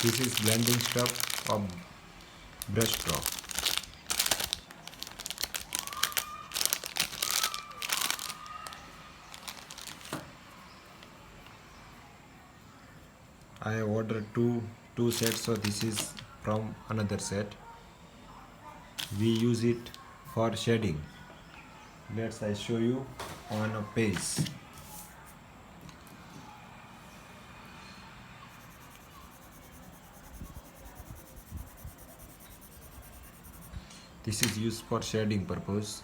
This is blending stuff of Brustro. I have ordered two sets, so this is from another set. We use it for shading. I show you on a page. This is used for shading purpose.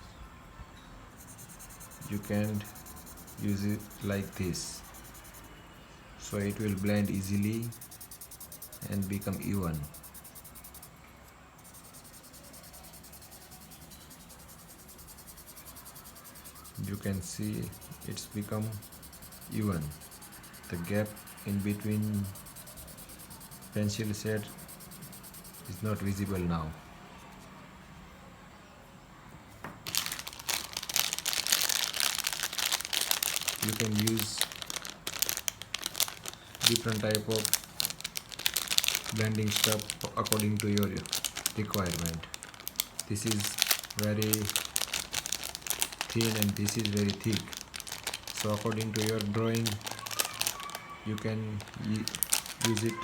You can use it like this, so it will blend easily and become even. You can see it's become even. The gap in between pencil shade is not visible now. You can use different type of blending stuff according to your requirement. This is very thin and this is very thick, so according to your drawing you can use it